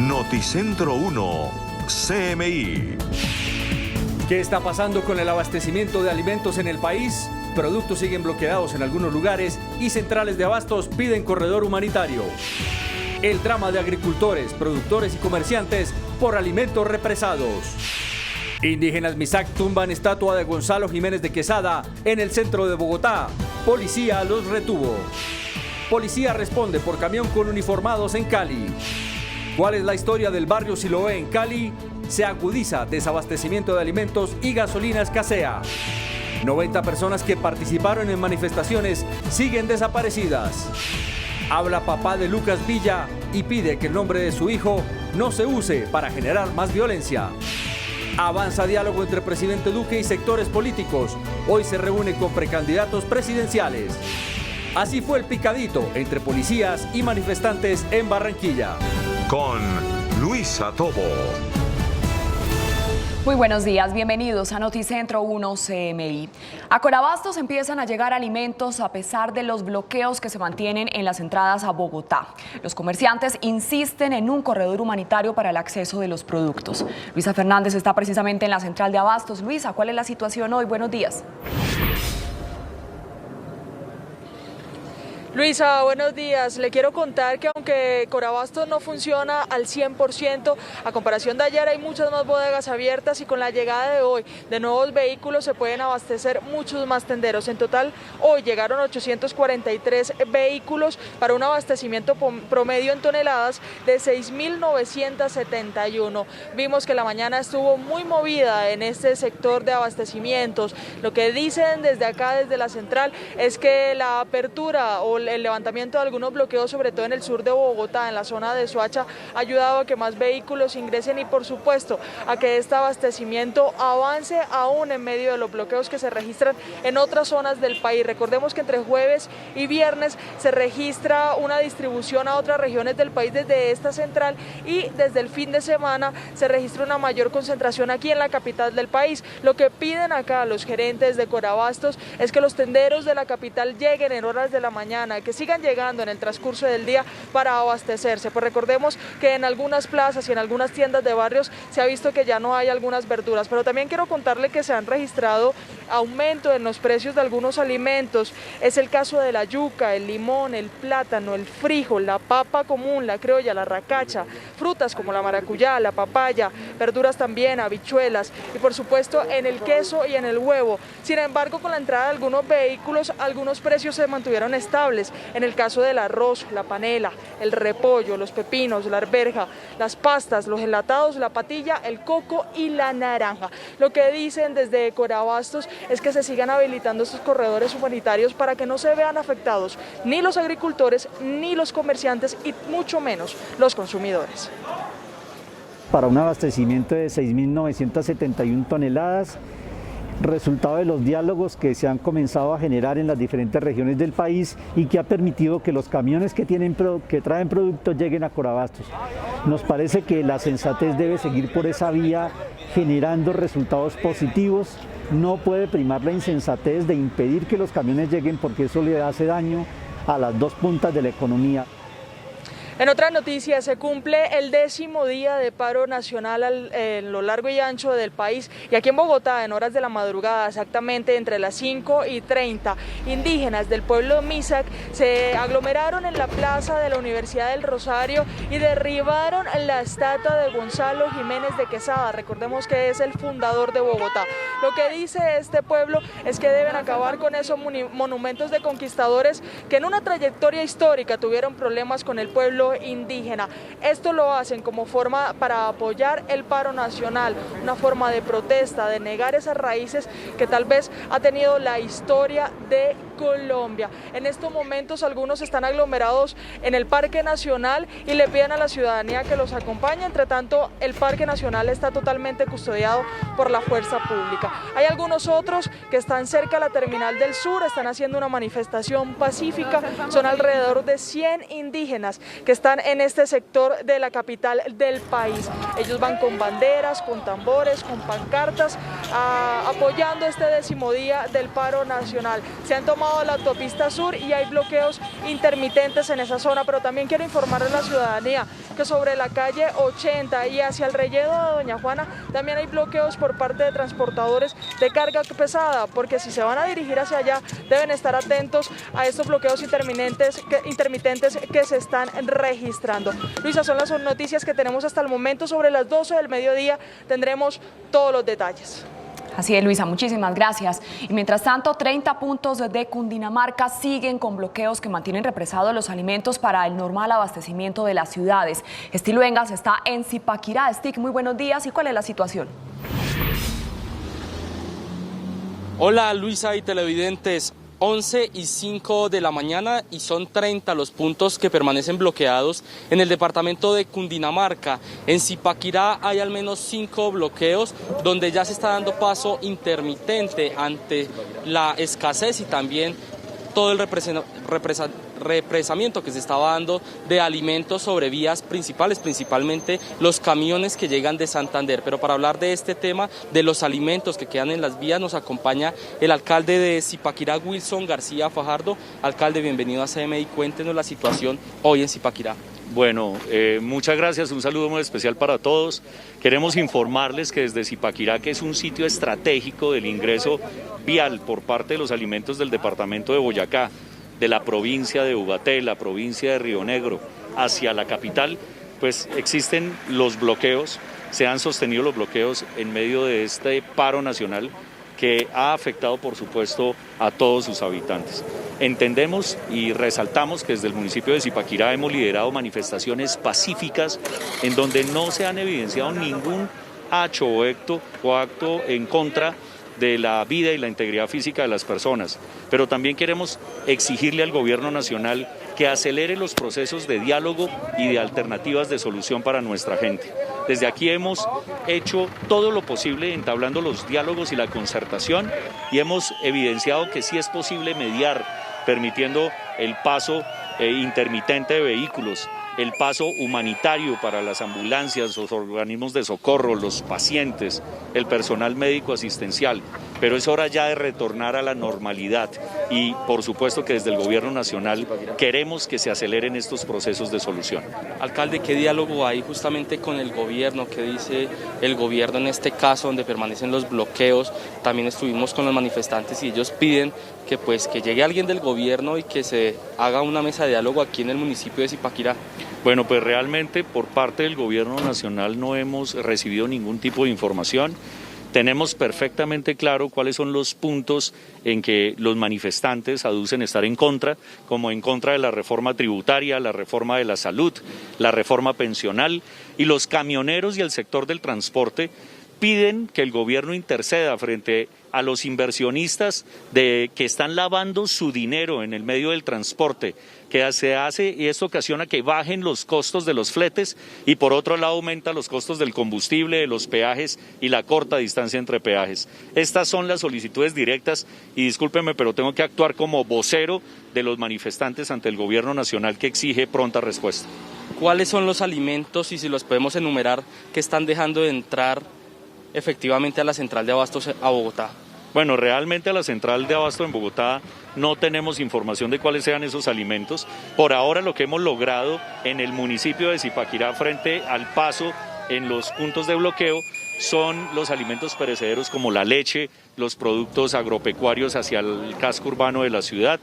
Noticentro 1, CMI. ¿Qué está pasando con el abastecimiento de alimentos en el país? Productos siguen bloqueados en algunos lugares y centrales de abastos piden corredor humanitario. El drama de agricultores, productores y comerciantes por alimentos represados. Indígenas Misak tumban estatua de Gonzalo Jiménez de Quesada en el centro de Bogotá. Policía los retuvo. Policía responde por camión con uniformados en Cali. ¿Cuál es la historia del barrio Siloé en Cali? Se agudiza desabastecimiento de alimentos y gasolina escasea. 90 personas que participaron en manifestaciones siguen desaparecidas. Habla papá de Lucas Villa y pide que el nombre de su hijo no se use para generar más violencia. Avanza diálogo entre presidente Duque y sectores políticos. Hoy se reúne con precandidatos presidenciales. Así fue el picadito entre policías y manifestantes en Barranquilla. Con Luisa Tobo. Muy buenos días, bienvenidos a Noticentro 1 CMI. A Corabastos empiezan a llegar alimentos a pesar de los bloqueos que se mantienen en las entradas a Bogotá. Los comerciantes insisten en un corredor humanitario para el acceso de los productos. Luisa Fernández está precisamente en la central de abastos. Luisa, ¿cuál es la situación hoy? Buenos días. Luisa, buenos días. Le quiero contar que aunque Corabastos no funciona al 100%, a comparación de ayer hay muchas más bodegas abiertas y con la llegada de hoy de nuevos vehículos se pueden abastecer muchos más tenderos. En total, hoy llegaron 843 vehículos para un abastecimiento promedio en toneladas de 6.971. Vimos que la mañana estuvo muy movida en este sector de abastecimientos. Lo que dicen desde acá, desde la central, es que la apertura o el levantamiento de algunos bloqueos, sobre todo en el sur de Bogotá, en la zona de Soacha, ha ayudado a que más vehículos ingresen y, por supuesto, a que este abastecimiento avance aún en medio de los bloqueos que se registran en otras zonas del país. Recordemos que entre jueves y viernes se registra una distribución a otras regiones del país desde esta central y desde el fin de semana se registra una mayor concentración aquí en la capital del país. Lo que piden acá los gerentes de Corabastos es que los tenderos de la capital lleguen en horas de la mañana, que sigan llegando en el transcurso del día para abastecerse. Pues recordemos que en algunas plazas y en algunas tiendas de barrios se ha visto que ya no hay algunas verduras, pero también quiero contarle que se han registrado aumento en los precios de algunos alimentos. Es el caso de la yuca, el limón, el plátano, el frijol, la papa común, la criolla, la racacha, frutas como la maracuyá, la papaya, verduras también, habichuelas y por supuesto en el queso y en el huevo. Sin embargo, con la entrada de algunos vehículos, algunos precios se mantuvieron estables. En el caso del arroz, la panela, el repollo, los pepinos, la arveja, las pastas, los enlatados, la patilla, el coco y la naranja. Lo que dicen desde Corabastos es que se sigan habilitando estos corredores humanitarios para que no se vean afectados ni los agricultores, ni los comerciantes y mucho menos los consumidores. Para un abastecimiento de 6.971 toneladas, resultado de los diálogos que se han comenzado a generar en las diferentes regiones del país y que ha permitido que los camiones que traen productos lleguen a Corabastos. Nos parece que la sensatez debe seguir por esa vía, generando resultados positivos. No puede primar la insensatez de impedir que los camiones lleguen porque eso le hace daño a las dos puntas de la economía. En otras noticias, se cumple el 10º día de paro nacional en lo largo y ancho del país y aquí en Bogotá, en horas de la madrugada, exactamente entre las 5:30, indígenas del pueblo Misak se aglomeraron en la plaza de la Universidad del Rosario y derribaron la estatua de Gonzalo Jiménez de Quesada. Recordemos que es el fundador de Bogotá. Lo que dice este pueblo es que deben acabar con esos monumentos de conquistadores que en una trayectoria histórica tuvieron problemas con el pueblo indígena. Esto lo hacen como forma para apoyar el paro nacional, una forma de protesta, de negar esas raíces que tal vez ha tenido la historia de Colombia. En estos momentos algunos están aglomerados en el Parque Nacional y le piden a la ciudadanía que los acompañe. Entre tanto, el Parque Nacional está totalmente custodiado por la fuerza pública. Hay algunos otros que están cerca de la Terminal del Sur, están haciendo una manifestación pacífica. Son alrededor de 100 indígenas que están en este sector de la capital del país. Ellos van con banderas, con tambores, con pancartas, apoyando este 10º día del paro nacional. Se han tomado tomado la autopista sur y hay bloqueos intermitentes en esa zona, pero también quiero informarle a la ciudadanía que sobre la calle 80 y hacia el relleno de Doña Juana también hay bloqueos por parte de transportadores de carga pesada, porque si se van a dirigir hacia allá deben estar atentos a estos bloqueos intermitentes que se están registrando. Luisa, son las noticias que tenemos hasta el momento. Sobre las 12 del mediodía tendremos todos los detalles. Así es, Luisa, muchísimas gracias. Y mientras tanto, 30 puntos de Cundinamarca siguen con bloqueos que mantienen represados los alimentos para el normal abastecimiento de las ciudades. Stig Luengas está en Zipaquirá. Stig, muy buenos días. ¿Y cuál es la situación? Hola Luisa y televidentes. 11:05 de la mañana y son 30 los puntos que permanecen bloqueados en el departamento de Cundinamarca. En Zipaquirá hay al menos 5 bloqueos donde ya se está dando paso intermitente ante la escasez y también todo el represamiento que se estaba dando de alimentos sobre vías principales, principalmente los camiones que llegan de Santander. Pero para hablar de este tema, de los alimentos que quedan en las vías, nos acompaña el alcalde de Zipaquirá, Wilson García Fajardo. Alcalde, bienvenido a CMI, cuéntenos la situación hoy en Zipaquirá. Bueno, muchas gracias, un saludo muy especial para todos. Queremos informarles que desde Zipaquirá, que es un sitio estratégico del ingreso vial por parte de los alimentos del departamento de Boyacá, de la provincia de Ubaté, la provincia de Río Negro, hacia la capital, pues existen los bloqueos, se han sostenido los bloqueos en medio de este paro nacional que ha afectado, por supuesto, a todos sus habitantes. Entendemos y resaltamos que desde el municipio de Zipaquirá hemos liderado manifestaciones pacíficas en donde no se han evidenciado ningún hecho o acto en contra de la vida y la integridad física de las personas, pero también queremos exigirle al gobierno nacional que acelere los procesos de diálogo y de alternativas de solución para nuestra gente. Desde aquí hemos hecho todo lo posible entablando los diálogos y la concertación y hemos evidenciado que sí es posible mediar, permitiendo el paso intermitente de vehículos, el paso humanitario para las ambulancias, los organismos de socorro, los pacientes, el personal médico asistencial, pero es hora ya de retornar a la normalidad y por supuesto que desde el gobierno nacional queremos que se aceleren estos procesos de solución. Alcalde, ¿qué diálogo hay justamente con el gobierno? ¿Qué dice el gobierno en este caso donde permanecen los bloqueos? También estuvimos con los manifestantes y ellos piden que llegue alguien del gobierno y que se haga una mesa de diálogo aquí en el municipio de Zipaquirá. Bueno, pues realmente por parte del gobierno nacional no hemos recibido ningún tipo de información. Tenemos perfectamente claro cuáles son los puntos en que los manifestantes aducen estar en contra, como en contra de la reforma tributaria, la reforma de la salud, la reforma pensional, y los camioneros y el sector del transporte piden que el gobierno interceda frente a los inversionistas que están lavando su dinero en el medio del transporte, que se hace y esto ocasiona que bajen los costos de los fletes y por otro lado aumenta los costos del combustible, de los peajes y la corta distancia entre peajes. Estas son las solicitudes directas y discúlpenme, pero tengo que actuar como vocero de los manifestantes ante el gobierno nacional que exige pronta respuesta. ¿Cuáles son los alimentos y si los podemos enumerar que están dejando de entrar efectivamente a la central de abastos a Bogotá? Bueno, realmente a la central de abasto en Bogotá no tenemos información de cuáles sean esos alimentos. Por ahora lo que hemos logrado en el municipio de Zipaquirá frente al paso en los puntos de bloqueo son los alimentos perecederos como la leche, los productos agropecuarios hacia el casco urbano de la ciudad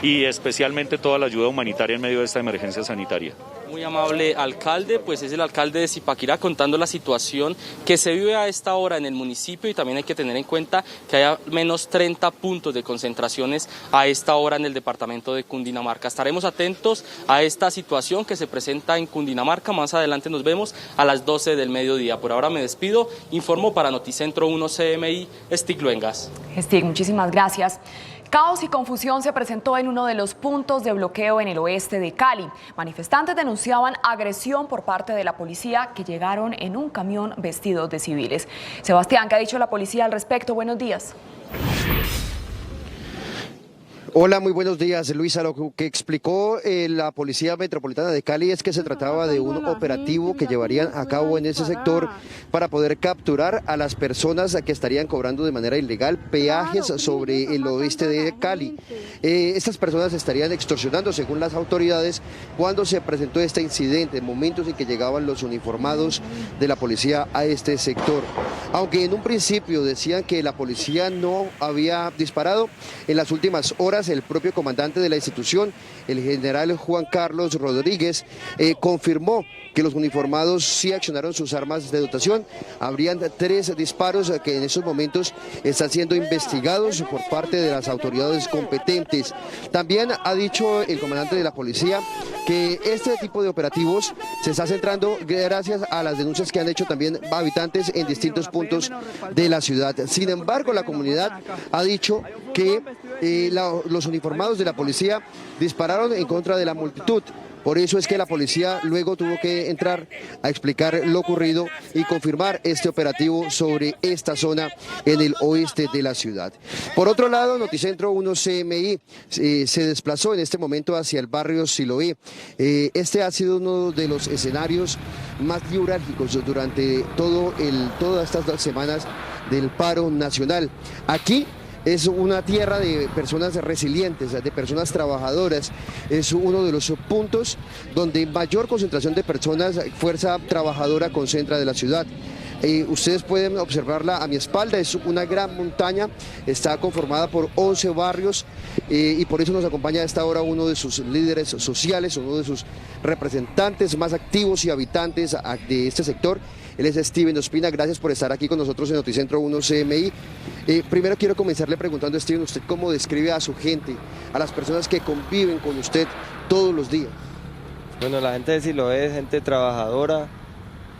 y especialmente toda la ayuda humanitaria en medio de esta emergencia sanitaria. Muy amable alcalde, pues es el alcalde de Zipaquirá contando la situación que se vive a esta hora en el municipio y también hay que tener en cuenta que hay al menos 30 puntos de concentraciones a esta hora en el departamento de Cundinamarca. Estaremos atentos a esta situación que se presenta en Cundinamarca, más adelante nos vemos a las 12 del mediodía. Por ahora me despido, informo para Noticentro 1 CMI, Stig Luengas. Stig, muchísimas gracias. Caos y confusión se presentó en uno de los puntos de bloqueo en el oeste de Cali. Manifestantes denunciaban agresión por parte de la policía que llegaron en un camión vestidos de civiles. Sebastián, ¿qué ha dicho la policía al respecto? Buenos días. Hola, muy buenos días, Luisa. Lo que explicó la Policía Metropolitana de Cali es que se trataba de un operativo que llevarían a cabo en ese sector para poder capturar a las personas que estarían cobrando de manera ilegal peajes sobre el oeste de Cali. Estas personas estarían extorsionando, según las autoridades, cuando se presentó este incidente, momentos en que llegaban los uniformados de la policía a este sector. Aunque en un principio decían que la policía no había disparado, en las últimas horas el propio comandante de la institución, el general Juan Carlos Rodríguez, confirmó que los uniformados sí accionaron sus armas de dotación. Habrían 3 disparos que en estos momentos están siendo investigados por parte de las autoridades competentes. También ha dicho el comandante de la policía que este tipo de operativos se está centrando gracias a las denuncias que han hecho también habitantes en distintos puntos de la ciudad. Sin embargo, la comunidad ha dicho que los uniformados de la policía dispararon en contra de la multitud. Por eso es que la policía luego tuvo que entrar a explicar lo ocurrido y confirmar este operativo sobre esta zona en el oeste de la ciudad. Por otro lado, Noticentro 1 CMI se desplazó en este momento hacia el barrio Siloé. Este ha sido uno de los escenarios más neurálgicos durante todas estas 2 semanas del paro nacional. Aquí es una tierra de personas resilientes, de personas trabajadoras. Es uno de los puntos donde mayor concentración de personas, fuerza trabajadora concentra de la ciudad. Ustedes pueden observarla a mi espalda, es una gran montaña, está conformada por 11 barrios y por eso nos acompaña a esta hora uno de sus líderes sociales, uno de sus representantes más activos y habitantes de este sector. Él es Steven Ospina. Gracias por estar aquí con nosotros en Noticentro 1 CMI. Primero quiero comenzarle preguntando a Steven, ¿usted cómo describe a su gente, a las personas que conviven con usted todos los días? Bueno, la gente de Siloé es gente trabajadora,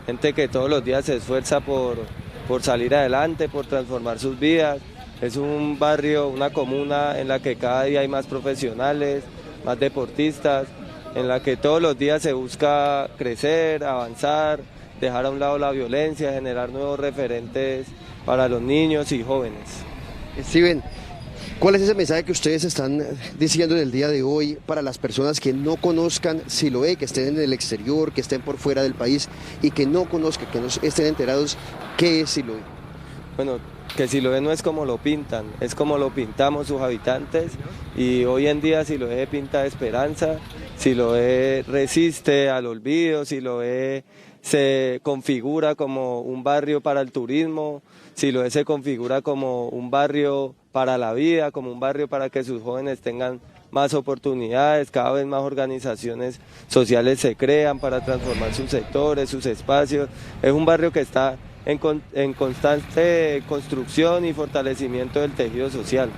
gente que todos los días se esfuerza por salir adelante, por transformar sus vidas. Es un barrio, una comuna en la que cada día hay más profesionales, más deportistas, en la que todos los días se busca crecer, avanzar, dejar a un lado la violencia, generar nuevos referentes para los niños y jóvenes. Steven, ¿cuál es ese mensaje que ustedes están diciendo en el día de hoy para las personas que no conozcan Siloé, que estén en el exterior, que estén por fuera del país y que no conozcan, que no estén enterados qué es Siloé? Bueno, que Siloé no es como lo pintan, es como lo pintamos sus habitantes, y hoy en día Siloé pinta esperanza, Siloé resiste al olvido, Siloé se configura como un barrio para el turismo, Siloé se configura como un barrio para la vida, como un barrio para que sus jóvenes tengan más oportunidades, cada vez más organizaciones sociales se crean para transformar sus sectores, sus espacios. Es un barrio que está en constante construcción y fortalecimiento del tejido social.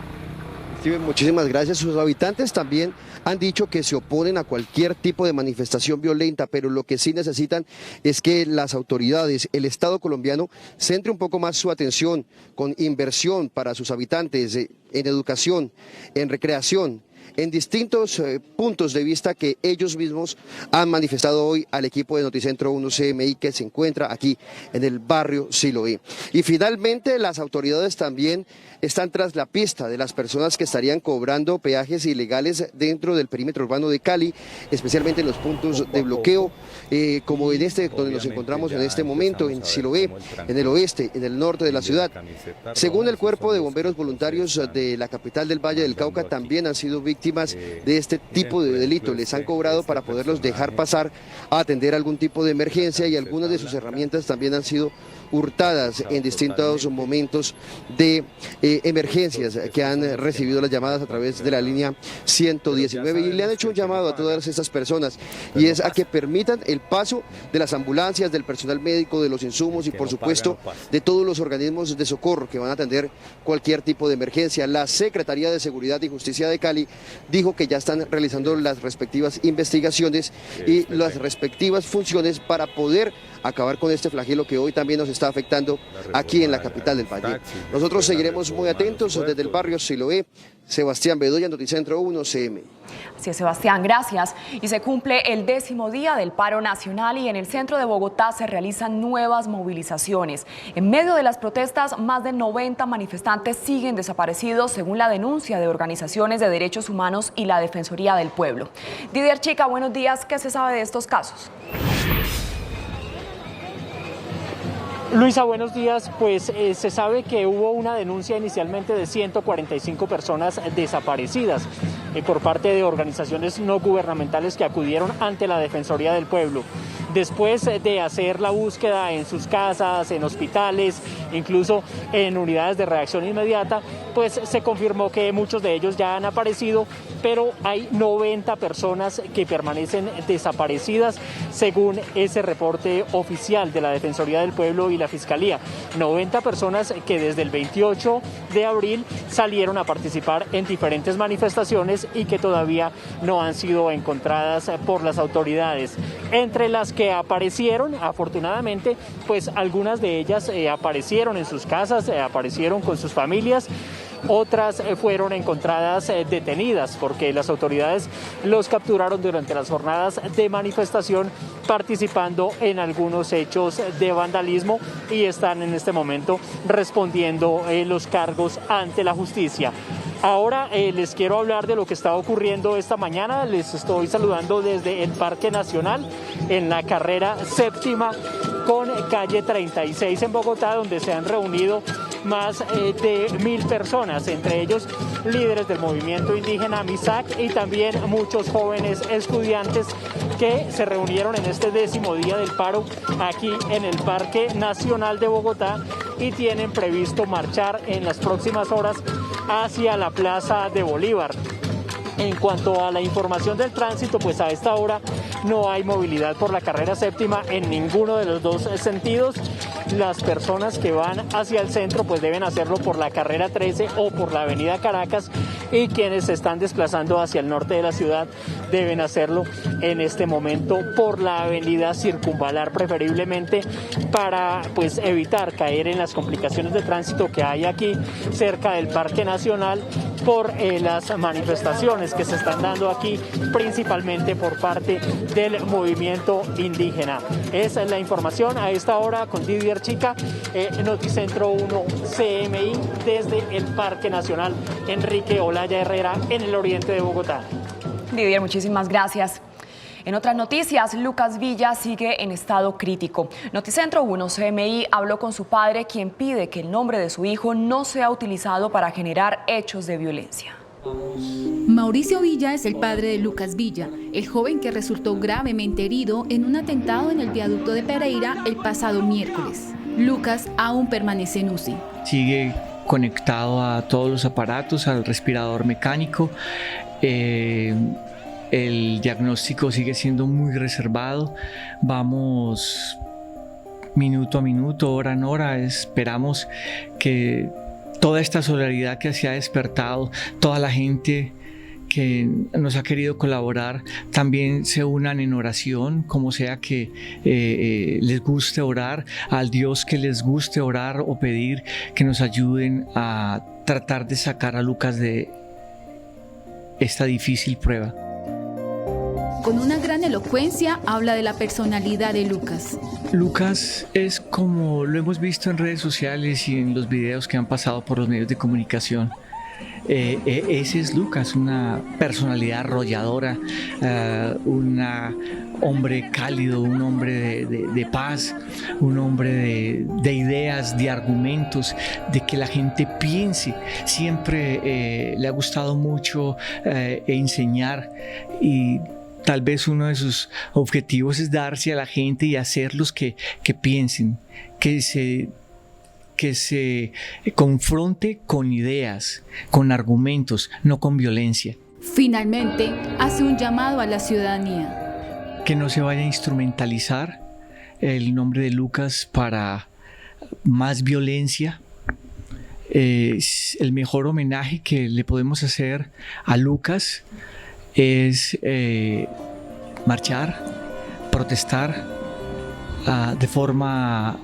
Steven, muchísimas gracias. Sus habitantes también han dicho que se oponen a cualquier tipo de manifestación violenta, pero lo que sí necesitan es que las autoridades, el Estado colombiano, centre un poco más su atención con inversión para sus habitantes en educación, en recreación, en distintos puntos de vista que ellos mismos han manifestado hoy al equipo de Noticentro 1 CMI que se encuentra aquí en el barrio Siloé. Y finalmente las autoridades también están tras la pista de las personas que estarían cobrando peajes ilegales dentro del perímetro urbano de Cali, especialmente en los puntos de bloqueo, como en este donde nos encontramos en este momento, en Siloé, en el oeste, en el norte de la ciudad. Según el Cuerpo de Bomberos Voluntarios de la capital del Valle del Cauca, también han sido víctimas de este tipo de delito. Les han cobrado para poderlos dejar pasar a atender algún tipo de emergencia y algunas de sus herramientas también han sido hurtadas en distintos momentos de emergencias que han recibido las llamadas a través de la línea 119 y le han hecho un llamado a todas estas personas y es a que permitan el paso de las ambulancias, del personal médico, de los insumos y por supuesto de todos los organismos de socorro que van a atender cualquier tipo de emergencia. La Secretaría de Seguridad y Justicia de Cali dijo que ya están realizando las respectivas investigaciones y las respectivas funciones para poder acabar con este flagelo que hoy también nos está afectando aquí en la capital del Valle. Nosotros seguiremos muy atentos desde el barrio Siloé. Sebastián Bedoya, Noticentro 1, CMI. Así es, Sebastián, gracias. Y se cumple el 10º día del paro nacional y en el centro de Bogotá se realizan nuevas movilizaciones. En medio de las protestas, más de 90 manifestantes siguen desaparecidos según la denuncia de organizaciones de derechos humanos y la Defensoría del Pueblo. Didier Chica, buenos días. ¿Qué se sabe de estos casos? Luisa, buenos días. Pues se sabe que hubo una denuncia inicialmente de 145 personas desaparecidas por parte de organizaciones no gubernamentales que acudieron ante la Defensoría del Pueblo. Después de hacer la búsqueda en sus casas, en hospitales, incluso en unidades de reacción inmediata, pues se confirmó que muchos de ellos ya han aparecido, pero hay 90 personas que permanecen desaparecidas según ese reporte oficial de la Defensoría del Pueblo y la Fiscalía. 90 personas que desde el 28 de abril salieron a participar en diferentes manifestaciones y que todavía no han sido encontradas por las autoridades. Entre las que aparecieron, afortunadamente, pues algunas de ellas aparecieron en sus casas, aparecieron con sus familias. Otras fueron encontradas detenidas porque las autoridades los capturaron durante las jornadas de manifestación participando en algunos hechos de vandalismo y están en este momento respondiendo los cargos ante la justicia. Ahora les quiero hablar de lo que está ocurriendo esta mañana. Les estoy saludando desde el Parque Nacional en la carrera séptima con calle 36 en Bogotá, donde se han reunido más de 1000 personas, entre ellos líderes del movimiento indígena MISAC y también muchos jóvenes estudiantes que se reunieron en este 10º día del paro aquí en el Parque Nacional de Bogotá y tienen previsto marchar en las próximas horas hacia la Plaza de Bolívar. En cuanto a la información del tránsito, pues a esta hora no hay movilidad por la carrera séptima en ninguno de los dos sentidos. Las personas que van hacia el centro pues deben hacerlo por la carrera 13 o por la avenida Caracas y quienes se están desplazando hacia el norte de la ciudad deben hacerlo en este momento por la avenida Circunvalar preferiblemente para pues evitar caer en las complicaciones de tránsito que hay aquí cerca del Parque Nacional por las manifestaciones que se están dando aquí principalmente por parte del movimiento indígena. Esa es la información a esta hora con Didier Chica, Noticentro 1 CMI desde el Parque Nacional Enrique Olaya Herrera en el oriente de Bogotá. Didier, muchísimas gracias. En otras noticias, Lucas Villa sigue en estado crítico. Noticentro 1 CMI habló con su padre, quien pide que el nombre de su hijo no sea utilizado para generar hechos de violencia. Mauricio Villa es el padre de Lucas Villa, el joven que resultó gravemente herido en un atentado en el viaducto de Pereira el pasado miércoles. Lucas aún permanece en UCI. Sigue conectado a todos los aparatos, al respirador mecánico. El diagnóstico sigue siendo muy reservado. Vamos minuto a minuto, hora en hora. Esperamos que toda esta solidaridad que se ha despertado, toda la gente que nos ha querido colaborar, también se unan en oración, como sea que les guste orar, al Dios que les guste orar o pedir que nos ayuden a tratar de sacar a Lucas de esta difícil prueba. Con una gran elocuencia habla de la personalidad de Lucas. Lucas es como lo hemos visto en redes sociales y en los videos que han pasado por los medios de comunicación. Ese es Lucas, una personalidad arrolladora, un hombre cálido, un hombre de paz, un hombre de ideas, de argumentos, de que la gente piense. Siempre le ha gustado mucho enseñar y tal vez uno de sus objetivos es darse a la gente y hacerlos que piensen, que se confronte con ideas, con argumentos, no con violencia. Finalmente, hace un llamado a la ciudadanía. Que no se vaya a instrumentalizar el nombre de Lucas para más violencia. El mejor homenaje que le podemos hacer a Lucas es marchar, protestar de forma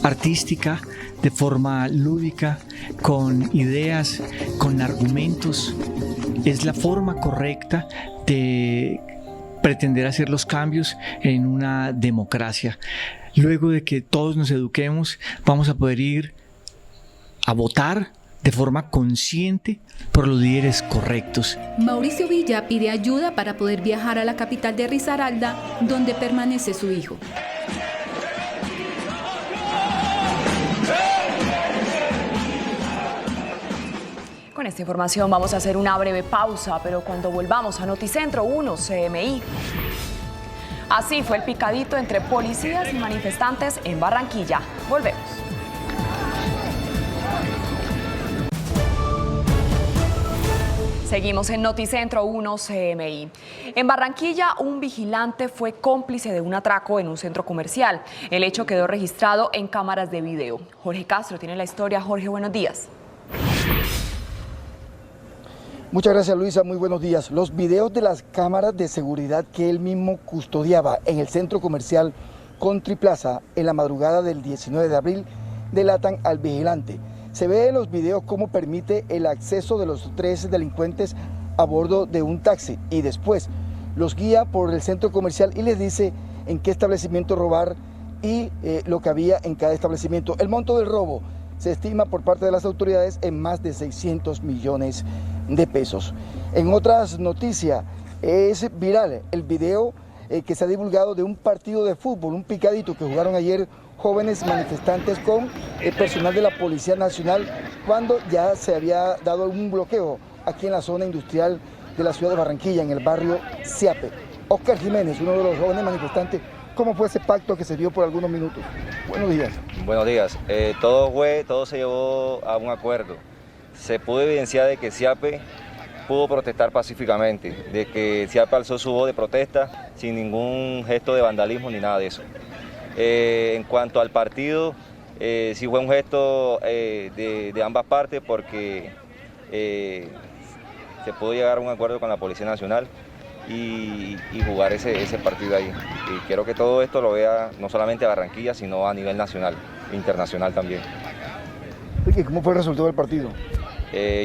artística, de forma lúdica, con ideas, con argumentos. Es la forma correcta de pretender hacer los cambios en una democracia. Luego de que todos nos eduquemos, vamos a poder ir a votar de forma consciente por los líderes correctos. Mauricio Villa pide ayuda para poder viajar a la capital de Risaralda, donde permanece su hijo. Con esta información vamos a hacer una breve pausa, pero cuando volvamos a Noticentro 1 CMI. Así fue el picadito entre policías y manifestantes en Barranquilla. Volvemos. Seguimos en Noticentro 1 CMI. En Barranquilla, un vigilante fue cómplice de un atraco en un centro comercial. El hecho quedó registrado en cámaras de video. Jorge Castro tiene la historia. Jorge, buenos días. Muchas gracias, Luisa, muy buenos días. Los videos de las cámaras de seguridad que él mismo custodiaba en el centro comercial Country Plaza en la madrugada del 19 de abril delatan al vigilante. Se ve en los videos cómo permite el acceso de los 3 delincuentes a bordo de un taxi y después los guía por el centro comercial y les dice en qué establecimiento robar y lo que había en cada establecimiento. El monto del robo se estima por parte de las autoridades en más de 600 millones de pesos. En otras noticias, es viral el video que se ha divulgado de un partido de fútbol, un picadito que jugaron ayer jóvenes manifestantes con el personal de la Policía Nacional cuando ya se había dado un bloqueo aquí en la zona industrial de la ciudad de Barranquilla, en el barrio Siape. Oscar Jiménez, uno de los jóvenes manifestantes, ¿cómo fue ese pacto que se dio por algunos minutos? Buenos días. Buenos días. Todo se llevó a un acuerdo. Se pudo evidenciar de que Siape pudo protestar pacíficamente, de que Siape alzó su voz de protesta sin ningún gesto de vandalismo ni nada de eso. En cuanto al partido, sí fue un gesto de ambas partes porque se pudo llegar a un acuerdo con la Policía Nacional y jugar ese partido ahí. Y quiero que todo esto lo vea no solamente Barranquilla, sino a nivel nacional, internacional también. ¿Y cómo fue el resultado del partido?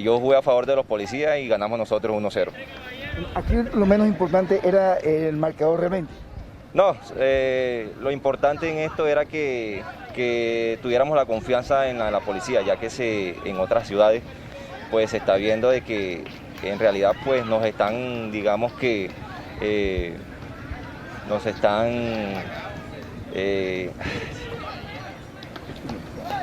Yo jugué a favor de los policías y ganamos nosotros 1-0. Aquí lo menos importante era el marcador realmente. No, lo importante en esto era que tuviéramos la confianza en la policía, ya que en otras ciudades pues se está viendo de que en realidad pues nos están, digamos que, nos están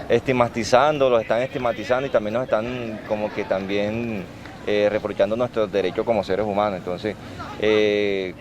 estigmatizando, los están estigmatizando y también nos están como que también reprochando nuestros derechos como seres humanos. Entonces,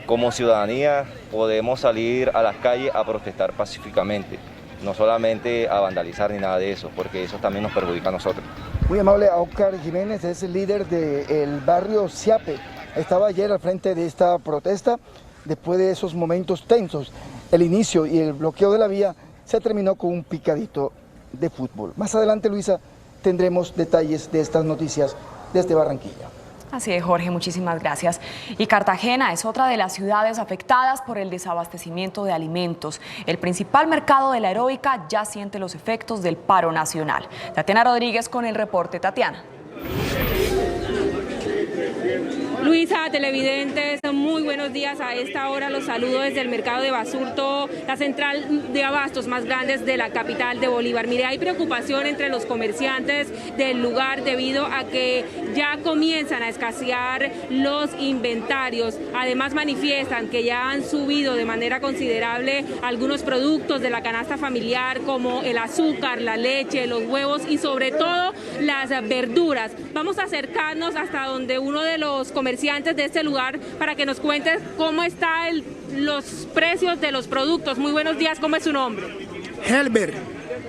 como ciudadanía podemos salir a las calles a protestar pacíficamente, no solamente a vandalizar ni nada de eso, porque eso también nos perjudica a nosotros. Muy amable a Oscar Jiménez, es el líder del barrio Siape. Estaba ayer al frente de esta protesta. Después de esos momentos tensos, el inicio y el bloqueo de la vía se terminó con un picadito de fútbol. Más adelante, Luisa, tendremos detalles de estas noticias desde Barranquilla. Así es, Jorge, muchísimas gracias. Y Cartagena es otra de las ciudades afectadas por el desabastecimiento de alimentos. El principal mercado de la Heroica ya siente los efectos del paro nacional. Tatiana Rodríguez con el reporte. Tatiana. Luisa, televidentes, muy buenos días. A esta hora los saludo desde el mercado de Basurto, la central de abastos más grandes de la capital de Bolívar. Mire, hay preocupación entre los comerciantes del lugar debido a que ya comienzan a escasear los inventarios. Además manifiestan que ya han subido de manera considerable algunos productos de la canasta familiar como el azúcar, la leche, los huevos y sobre todo las verduras. Vamos a acercarnos hasta donde uno de los comerciantes de este lugar para que nos cuentes cómo están los precios de los productos. Muy buenos días, ¿cómo es su nombre? Helber.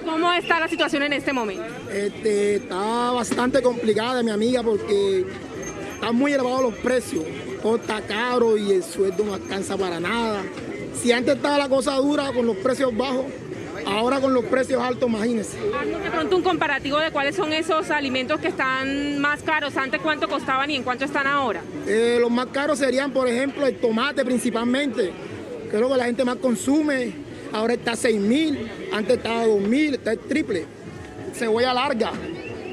¿Cómo está la situación en este momento? Está bastante complicada, mi amiga, porque están muy elevados los precios. Todo está caro y el sueldo no alcanza para nada. Si antes estaba la cosa dura con los precios bajos, ahora con los precios altos, imagínense. Haznos de pronto un comparativo de cuáles son esos alimentos que están más caros. ¿Antes cuánto costaban y en cuánto están ahora? Los más caros serían, por ejemplo, el tomate principalmente, que es lo que la gente más consume. ahora está 6.000, antes estaba 2.000, está el triple. Cebolla larga,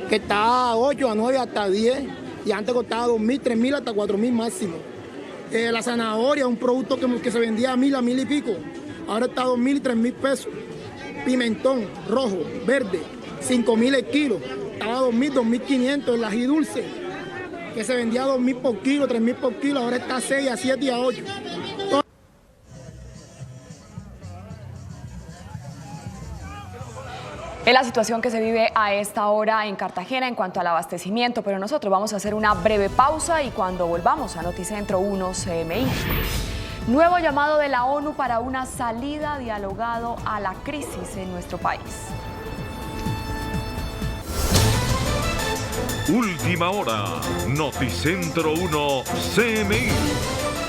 que está a 8, a 9, hasta 10, y antes costaba 2.000, 3.000, hasta 4.000 máximo. La zanahoria, un producto que se vendía a 1.000, a 1.000 y pico, ahora está a 2.000 y 3.000 pesos. Pimentón rojo, verde, 5.000 el kilo, estaba a 2.000, 2.500. El ají dulce, que se vendía a 2.000 por kilo, 3.000 por kilo, ahora está a 6, a 7 y a 8. Es la situación que se vive a esta hora en Cartagena en cuanto al abastecimiento, pero nosotros vamos a hacer una breve pausa y cuando volvamos a Noticentro 1 CMI. Nuevo llamado de la ONU para una salida dialogado a la crisis en nuestro país. Última hora, Noticentro 1 CMI.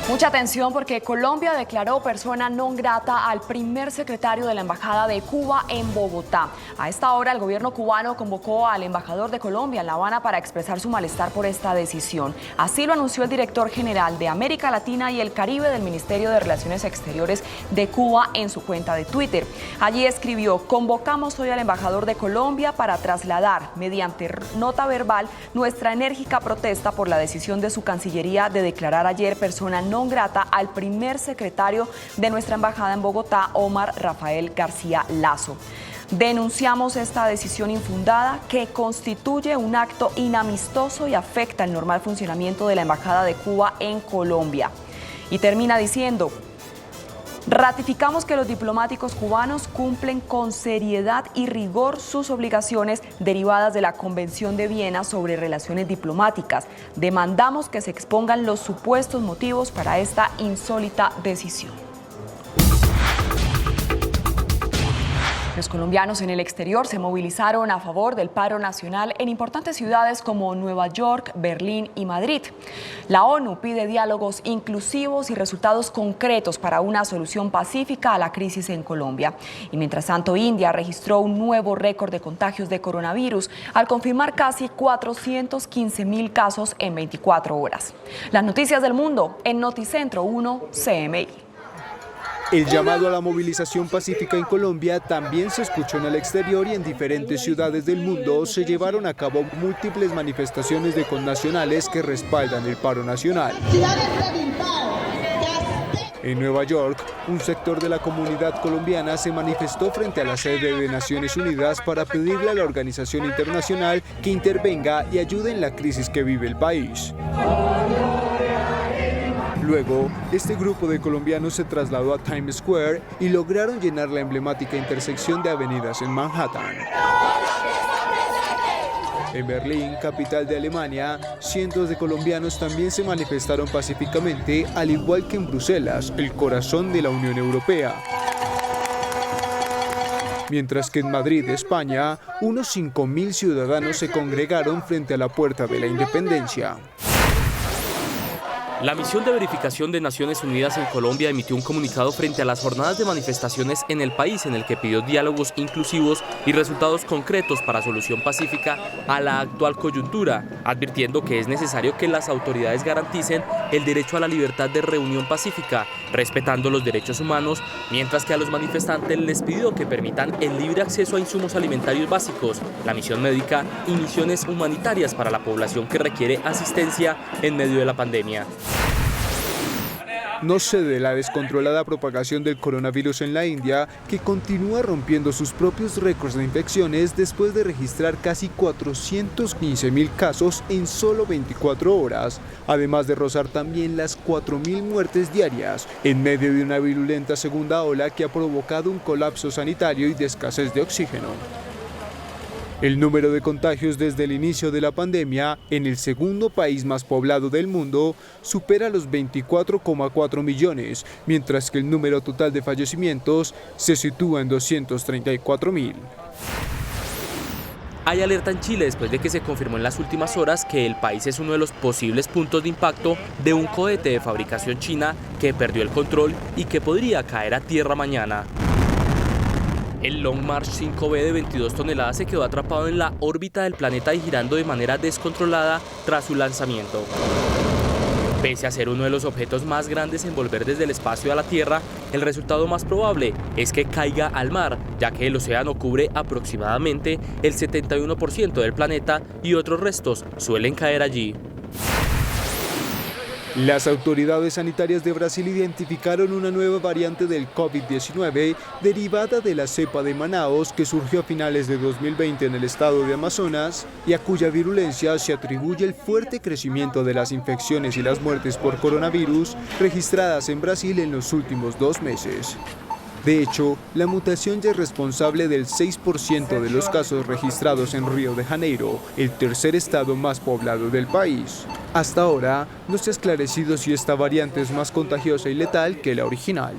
Mucha atención porque Colombia declaró persona non grata al primer secretario de la Embajada de Cuba en Bogotá. A esta hora el gobierno cubano convocó al embajador de Colombia en La Habana para expresar su malestar por esta decisión. Así lo anunció el director general de América Latina y el Caribe del Ministerio de Relaciones Exteriores de Cuba en su cuenta de Twitter. Allí escribió: convocamos hoy al embajador de Colombia para trasladar mediante nota verbal nuestra enérgica protesta por la decisión de su Cancillería de declarar ayer persona non grata al primer secretario de nuestra embajada en Bogotá, Omar Rafael García Lazo. Denunciamos esta decisión infundada que constituye un acto inamistoso y afecta el normal funcionamiento de la Embajada de Cuba en Colombia. Y termina diciendo: ratificamos que los diplomáticos cubanos cumplen con seriedad y rigor sus obligaciones derivadas de la Convención de Viena sobre Relaciones Diplomáticas. Demandamos que se expongan los supuestos motivos para esta insólita decisión. Los colombianos en el exterior se movilizaron a favor del paro nacional en importantes ciudades como Nueva York, Berlín y Madrid. La ONU pide diálogos inclusivos y resultados concretos para una solución pacífica a la crisis en Colombia. Y mientras tanto, India registró un nuevo récord de contagios de coronavirus al confirmar casi 415.000 casos en 24 horas. Las noticias del mundo en Noticentro 1 CMI. El llamado a la movilización pacífica en Colombia también se escuchó en el exterior y en diferentes ciudades del mundo se llevaron a cabo múltiples manifestaciones de connacionales que respaldan el paro nacional. En Nueva York, un sector de la comunidad colombiana se manifestó frente a la sede de Naciones Unidas para pedirle a la organización internacional que intervenga y ayude en la crisis que vive el país. Luego, este grupo de colombianos se trasladó a Times Square y lograron llenar la emblemática intersección de avenidas en Manhattan. En Berlín, capital de Alemania, cientos de colombianos también se manifestaron pacíficamente, al igual que en Bruselas, el corazón de la Unión Europea. Mientras que en Madrid, España, unos 5.000 ciudadanos se congregaron frente a la Puerta de la Independencia. La misión de verificación de Naciones Unidas en Colombia emitió un comunicado frente a las jornadas de manifestaciones en el país en el que pidió diálogos inclusivos y resultados concretos para solución pacífica a la actual coyuntura, advirtiendo que es necesario que las autoridades garanticen el derecho a la libertad de reunión pacífica, respetando los derechos humanos, mientras que a los manifestantes les pidió que permitan el libre acceso a insumos alimentarios básicos, la misión médica y misiones humanitarias para la población que requiere asistencia en medio de la pandemia. No cede la descontrolada propagación del coronavirus en la India, que continúa rompiendo sus propios récords de infecciones después de registrar casi 415.000 casos en solo 24 horas, además de rozar también las 4.000 muertes diarias, en medio de una virulenta segunda ola que ha provocado un colapso sanitario y de escasez de oxígeno. El número de contagios desde el inicio de la pandemia, en el segundo país más poblado del mundo, supera los 24,4 millones, mientras que el número total de fallecimientos se sitúa en 234.000. Hay alerta en Chile después de que se confirmó en las últimas horas que el país es uno de los posibles puntos de impacto de un cohete de fabricación china que perdió el control y que podría caer a tierra mañana. El Long March 5B de 22 toneladas se quedó atrapado en la órbita del planeta y girando de manera descontrolada tras su lanzamiento. Pese a ser uno de los objetos más grandes en volver desde el espacio a la Tierra, el resultado más probable es que caiga al mar, ya que el océano cubre aproximadamente el 71% del planeta y otros restos suelen caer allí. Las autoridades sanitarias de Brasil identificaron una nueva variante del COVID-19 derivada de la cepa de Manaos que surgió a finales de 2020 en el estado de Amazonas y a cuya virulencia se atribuye el fuerte crecimiento de las infecciones y las muertes por coronavirus registradas en Brasil en los últimos 2 meses. De hecho, la mutación ya es responsable del 6% de los casos registrados en Río de Janeiro, el tercer estado más poblado del país. Hasta ahora, no se ha esclarecido si esta variante es más contagiosa y letal que la original.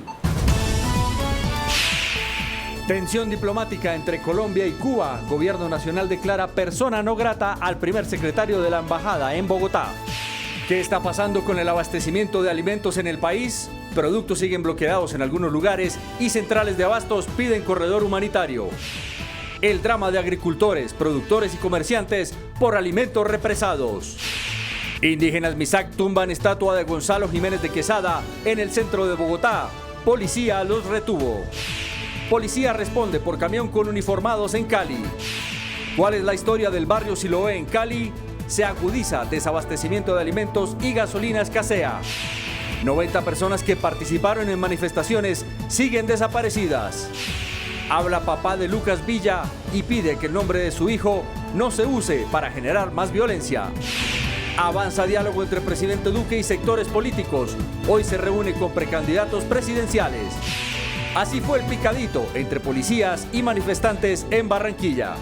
Tensión diplomática entre Colombia y Cuba. Gobierno nacional declara persona no grata al primer secretario de la embajada en Bogotá. ¿Qué está pasando con el abastecimiento de alimentos en el país? Productos siguen bloqueados en algunos lugares y centrales de abastos piden corredor humanitario. El drama de agricultores, productores y comerciantes por alimentos represados. Indígenas Misac tumban estatua de Gonzalo Jiménez de Quesada en el centro de Bogotá. Policía los retuvo. Policía responde por camión con uniformados en Cali. ¿Cuál es la historia del barrio Siloé en Cali? Se agudiza desabastecimiento de alimentos y gasolina escasea. 90 personas que participaron en manifestaciones siguen desaparecidas. Habla papá de Lucas Villa y pide que el nombre de su hijo no se use para generar más violencia. Avanza diálogo entre presidente Duque y sectores políticos. Hoy se reúne con precandidatos presidenciales. Así fue el picadito entre policías y manifestantes en Barranquilla.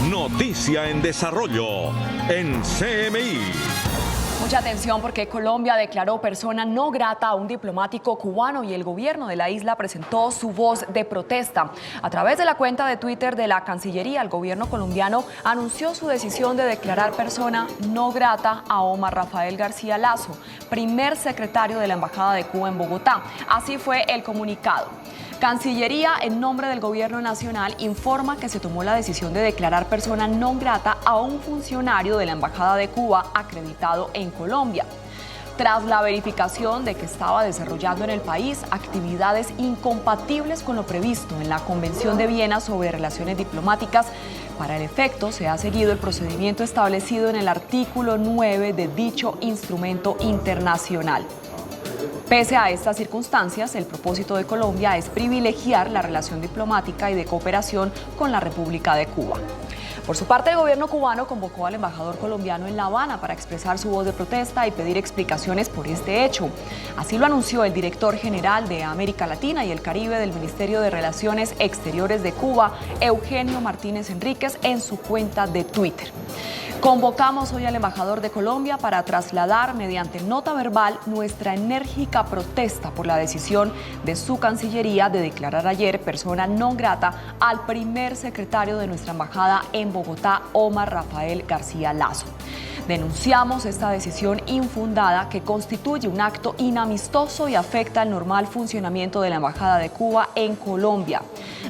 Noticia en desarrollo en CMI. Mucha atención porque Colombia declaró persona no grata a un diplomático cubano y el gobierno de la isla presentó su voz de protesta. A través de la cuenta de Twitter de la Cancillería, el gobierno colombiano anunció su decisión de declarar persona no grata a Omar Rafael García Lazo, primer secretario de la Embajada de Cuba en Bogotá. Así fue el comunicado. Cancillería, en nombre del Gobierno Nacional, informa que se tomó la decisión de declarar persona no grata a un funcionario de la Embajada de Cuba acreditado en Colombia, tras la verificación de que estaba desarrollando en el país actividades incompatibles con lo previsto en la Convención de Viena sobre relaciones diplomáticas. Para el efecto, se ha seguido el procedimiento establecido en el artículo 9 de dicho instrumento internacional. Pese a estas circunstancias, el propósito de Colombia es privilegiar la relación diplomática y de cooperación con la República de Cuba. Por su parte, el gobierno cubano convocó al embajador colombiano en La Habana para expresar su voz de protesta y pedir explicaciones por este hecho. Así lo anunció el director general de América Latina y el Caribe del Ministerio de Relaciones Exteriores de Cuba, Eugenio Martínez Enríquez, en su cuenta de Twitter. Convocamos hoy al embajador de Colombia para trasladar mediante nota verbal nuestra enérgica protesta por la decisión de su Cancillería de declarar ayer persona no grata al primer secretario de nuestra embajada en Bogotá, Omar Rafael García Lazo. Denunciamos esta decisión infundada que constituye un acto inamistoso y afecta el normal funcionamiento de la Embajada de Cuba en Colombia.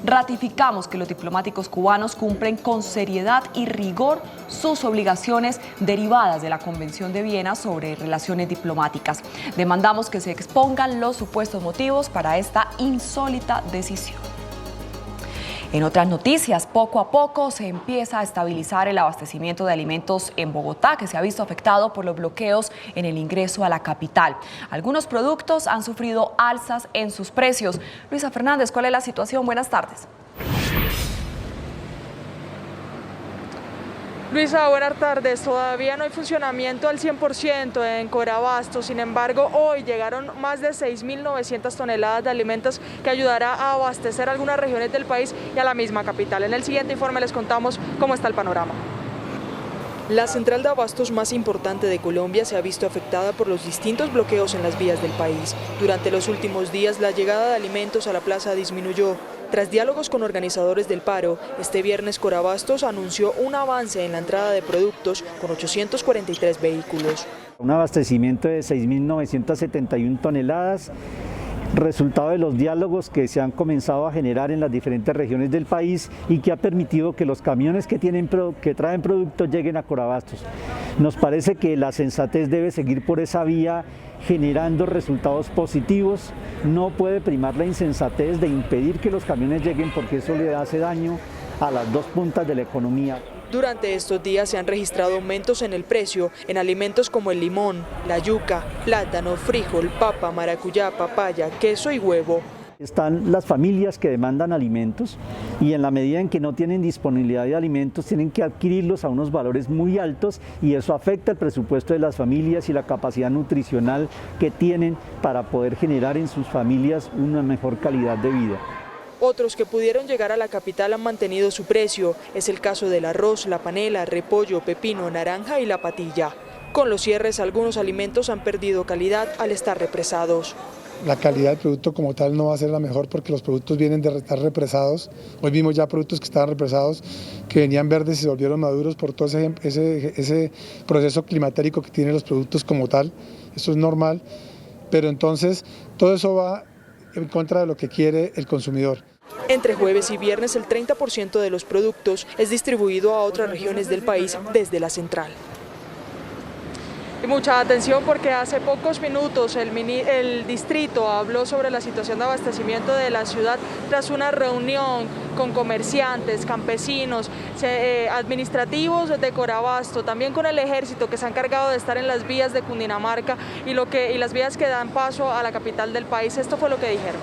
Ratificamos que los diplomáticos cubanos cumplen con seriedad y rigor sus obligaciones derivadas de la Convención de Viena sobre relaciones diplomáticas. Demandamos que se expongan los supuestos motivos para esta insólita decisión. En otras noticias, poco a poco se empieza a estabilizar el abastecimiento de alimentos en Bogotá, que se ha visto afectado por los bloqueos en el ingreso a la capital. Algunos productos han sufrido alzas en sus precios. Luisa Fernández, ¿cuál es la situación? Buenas tardes. Luisa, buenas tardes. Todavía no hay funcionamiento al 100% en Corabastos. Sin embargo, hoy llegaron más de 6.900 toneladas de alimentos que ayudará a abastecer algunas regiones del país y a la misma capital. En el siguiente informe les contamos cómo está el panorama. La central de abastos más importante de Colombia se ha visto afectada por los distintos bloqueos en las vías del país. Durante los últimos días, la llegada de alimentos a la plaza disminuyó. Tras diálogos con organizadores del paro, este viernes Corabastos anunció un avance en la entrada de productos con 843 vehículos. Un abastecimiento de 6.971 toneladas. resultado de los diálogos que se han comenzado a generar en las diferentes regiones del país y que ha permitido que los camiones que traen productos lleguen a Corabastos. Nos parece que la sensatez debe seguir por esa vía, generando resultados positivos. No puede primar la insensatez de impedir que los camiones lleguen, porque eso le hace daño a las dos puntas de la economía. Durante estos días se han registrado aumentos en el precio en alimentos como el limón, la yuca, plátano, frijol, papa, maracuyá, papaya, queso y huevo. Están las familias que demandan alimentos y en la medida en que no tienen disponibilidad de alimentos tienen que adquirirlos a unos valores muy altos y eso afecta el presupuesto de las familias y la capacidad nutricional que tienen para poder generar en sus familias una mejor calidad de vida. Otros que pudieron llegar a la capital han mantenido su precio. Es el caso del arroz, la panela, repollo, pepino, naranja y la patilla. Con los cierres, algunos alimentos han perdido calidad al estar represados. La calidad del producto como tal no va a ser la mejor porque los productos vienen de estar represados. Hoy vimos ya productos que estaban represados, que venían verdes y se volvieron maduros por todo ese proceso climatérico que tienen los productos como tal. Eso es normal, pero entonces todo eso va en contra de lo que quiere el consumidor. Entre jueves y viernes el 30% de los productos es distribuido a otras regiones del país desde la central. Y mucha atención porque hace pocos minutos el distrito habló sobre la situación de abastecimiento de la ciudad tras una reunión con comerciantes, campesinos, administrativos de Corabasto, también con el ejército que se ha encargado de estar en las vías de Cundinamarca y las vías que dan paso a la capital del país. Esto fue lo que dijeron.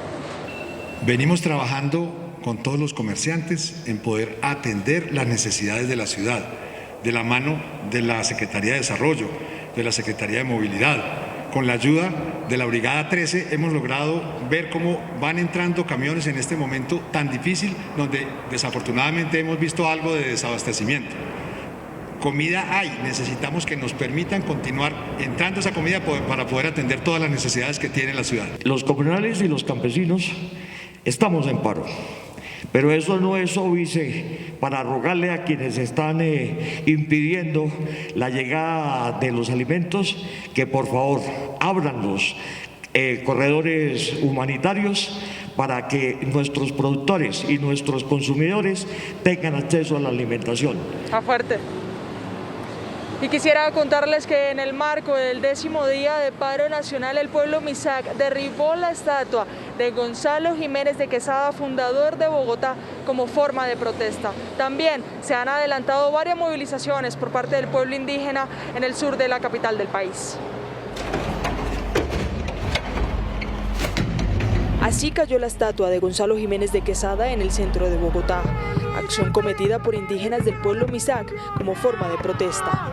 Venimos trabajando con todos los comerciantes en poder atender las necesidades de la ciudad, de la mano de la Secretaría de Desarrollo, de la Secretaría de Movilidad. Con la ayuda de la Brigada 13 hemos logrado ver cómo van entrando camiones en este momento tan difícil, donde desafortunadamente hemos visto algo de desabastecimiento. Comida hay, necesitamos que nos permitan continuar entrando esa comida para poder atender todas las necesidades que tiene la ciudad. Los comunales y los campesinos estamos en paro. Pero eso no es óbice para rogarle a quienes están impidiendo la llegada de los alimentos que por favor abran los corredores humanitarios para que nuestros productores y nuestros consumidores tengan acceso a la alimentación. A fuerte. Y quisiera contarles que en el marco del 10º día de paro nacional, el pueblo Misak derribó la estatua de Gonzalo Jiménez de Quesada, fundador de Bogotá, como forma de protesta. También se han adelantado varias movilizaciones por parte del pueblo indígena en el sur de la capital del país. Así cayó la estatua de Gonzalo Jiménez de Quesada en el centro de Bogotá, acción cometida por indígenas del pueblo Misak como forma de protesta.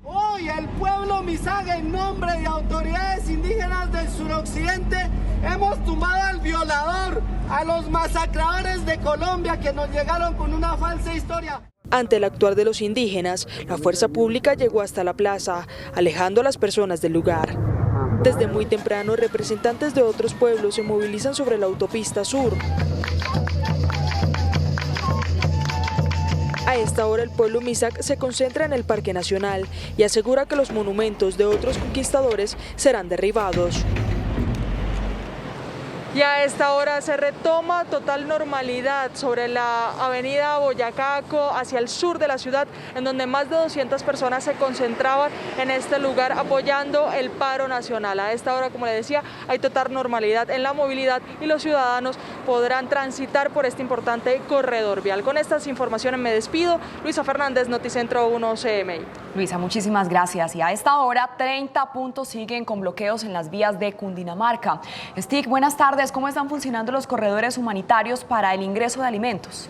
Hoy el pueblo Misak, en nombre de autoridades indígenas del suroccidente, hemos tumbado al violador, a los masacradores de Colombia que nos llegaron con una falsa historia. Ante el actuar de los indígenas, la fuerza pública llegó hasta la plaza, alejando a las personas del lugar. Desde muy temprano, representantes de otros pueblos se movilizan sobre la autopista sur. A esta hora el pueblo Misak se concentra en el Parque Nacional y asegura que los monumentos de otros conquistadores serán derribados. Y a esta hora se retoma total normalidad sobre la avenida Boyacaco hacia el sur de la ciudad, en donde más de 200 personas se concentraban en este lugar apoyando el paro nacional. A esta hora, como le decía, hay total normalidad en la movilidad y los ciudadanos podrán transitar por este importante corredor vial. Con estas informaciones me despido. Luisa Fernández, Noticentro 1 CMI. Luisa, muchísimas gracias. Y a esta hora 30 puntos siguen con bloqueos en las vías de Cundinamarca. Stig, buenas tardes. ¿Cómo están funcionando los corredores humanitarios para el ingreso de alimentos?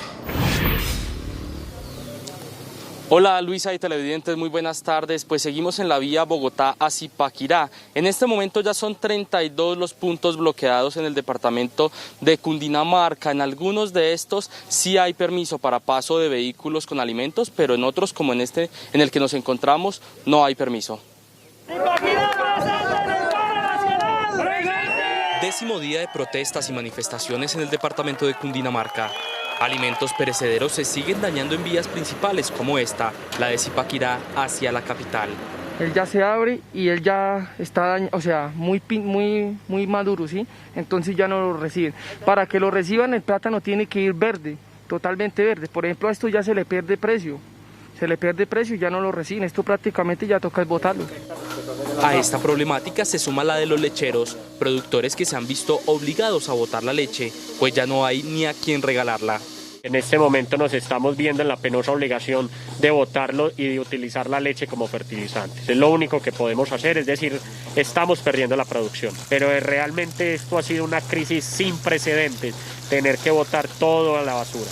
Hola Luisa y televidentes, muy buenas tardes. Pues seguimos en la vía Bogotá a Zipaquirá. En este momento ya son 32 los puntos bloqueados en el departamento de Cundinamarca. En algunos de estos sí hay permiso para paso de vehículos con alimentos, pero en otros, como en este en el que nos encontramos, no hay permiso. 10º día de protestas y manifestaciones en el departamento de Cundinamarca. Alimentos perecederos se siguen dañando en vías principales como esta, la de Zipaquirá hacia la capital. él ya se abre y él ya está muy maduro, ¿sí? Entonces ya no lo reciben. Para que lo reciban el plátano tiene que ir verde, totalmente verde. Por ejemplo, a esto ya se le pierde precio. Y ya no lo reciben, esto prácticamente ya toca botarlo. A esta problemática se suma la de los lecheros, productores que se han visto obligados a botar la leche, pues ya no hay ni a quién regalarla. En este momento nos estamos viendo en la penosa obligación de botarlo y de utilizar la leche como fertilizante. Es lo único que podemos hacer, es decir, estamos perdiendo la producción. Pero realmente esto ha sido una crisis sin precedentes, tener que botar todo a la basura.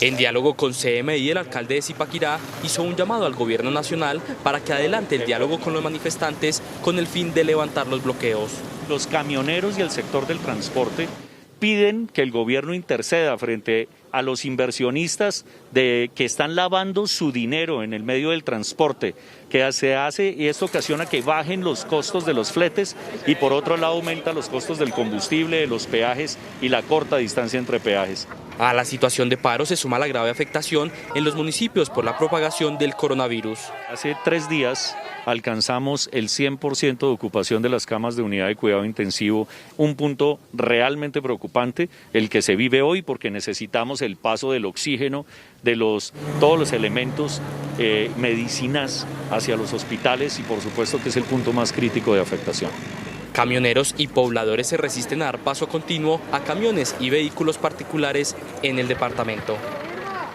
En diálogo con CMI, el alcalde de Zipaquirá hizo un llamado al gobierno nacional para que adelante el diálogo con los manifestantes con el fin de levantar los bloqueos. Los camioneros y el sector del transporte piden que el gobierno interceda frente a los inversionistas que están lavando su dinero en el medio del transporte, que se hace y esto ocasiona que bajen los costos de los fletes y por otro lado aumenta los costos del combustible, de los peajes y la corta distancia entre peajes. A la situación de paro se suma la grave afectación en los municipios por la propagación del coronavirus. Hace 3 días alcanzamos el 100% de ocupación de las camas de unidad de cuidado intensivo, un punto realmente preocupante, el que se vive hoy porque necesitamos el paso del oxígeno, de todos los elementos, medicinas hacia los hospitales y por supuesto que es el punto más crítico de afectación. Camioneros y pobladores se resisten a dar paso continuo a camiones y vehículos particulares en el departamento.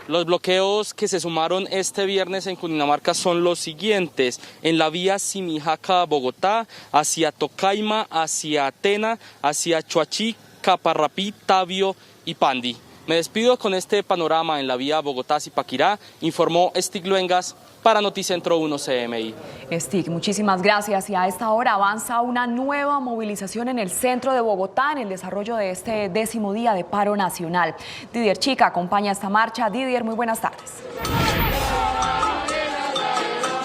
Los bloqueos que se sumaron este viernes en Cundinamarca son los siguientes: en la vía Simijaca-Bogotá, hacia Tocaima, hacia Atena, hacia Choachí, Caparrapí, Tabio y Pandi. Me despido con este panorama en la vía Bogotá-Zipaquirá, informó Stig Luengas para Noticentro 1 CMI. Stig, muchísimas gracias. Y a esta hora avanza una nueva movilización en el centro de Bogotá en el desarrollo de este 10º día de paro nacional. Didier Chica acompaña esta marcha. Didier, muy buenas tardes.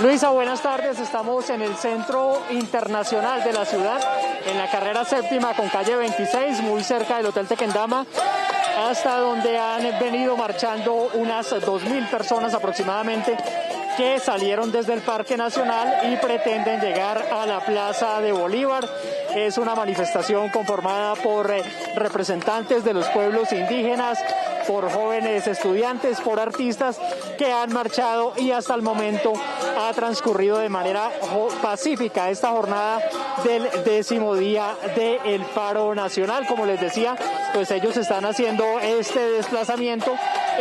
Luisa, buenas tardes. Estamos en el Centro Internacional de la ciudad, en la carrera 7ª con calle 26, muy cerca del Hotel Tequendama, hasta donde han venido marchando unas 2.000 personas aproximadamente que salieron desde el Parque Nacional y pretenden llegar a la Plaza de Bolívar. Es una manifestación conformada por representantes de los pueblos indígenas, por jóvenes estudiantes, por artistas que han marchado y hasta el momento ha transcurrido de manera pacífica esta jornada del 10º día del paro nacional. Como les decía, pues ellos están haciendo este desplazamiento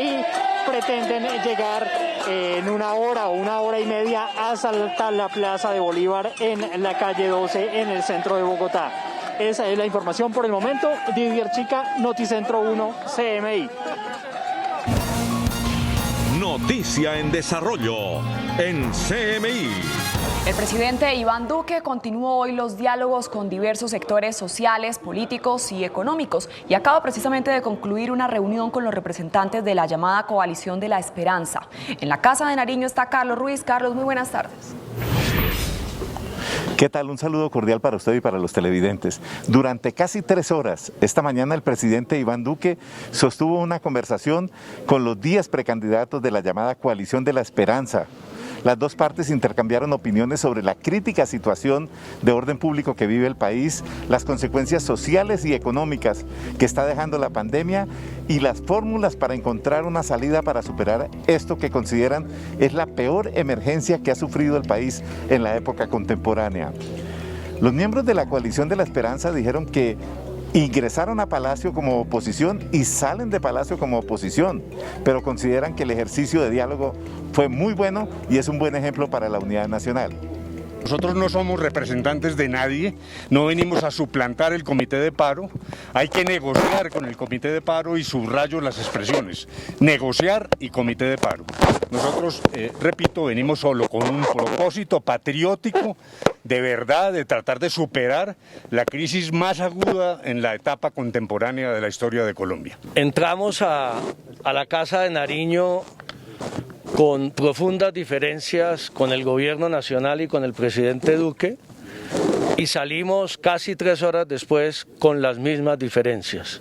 y pretenden llegar en una hora o una hora y media hasta la Plaza de Bolívar en la calle 12 en el centro de Bogotá. Esa es la información por el momento. Didier Chica, Noticentro 1 CMI. Noticia en desarrollo en CMI. El presidente Iván Duque continuó hoy los diálogos con diversos sectores sociales, políticos y económicos y acaba precisamente de concluir una reunión con los representantes de la llamada Coalición de la Esperanza. En la Casa de Nariño está Carlos Ruiz. Carlos, muy buenas tardes. ¿Qué tal? Un saludo cordial para usted y para los televidentes. Durante casi 3 horas, esta mañana el presidente Iván Duque sostuvo una conversación con los 10 precandidatos de la llamada Coalición de la Esperanza. Las dos partes intercambiaron opiniones sobre la crítica situación de orden público que vive el país, las consecuencias sociales y económicas que está dejando la pandemia y las fórmulas para encontrar una salida para superar esto que consideran es la peor emergencia que ha sufrido el país en la época contemporánea. Los miembros de la Coalición de la Esperanza dijeron que ingresaron a Palacio como oposición y salen de Palacio como oposición, pero consideran que el ejercicio de diálogo fue muy bueno y es un buen ejemplo para la unidad nacional. Nosotros no somos representantes de nadie, no venimos a suplantar el comité de paro, hay que negociar con el comité de paro y subrayo las expresiones, negociar y comité de paro. Nosotros, repito, venimos solo con un propósito patriótico de verdad, de tratar de superar la crisis más aguda en la etapa contemporánea de la historia de Colombia. Entramos a la Casa de Nariño con profundas diferencias con el gobierno nacional y con el presidente Duque y salimos casi 3 horas después con las mismas diferencias.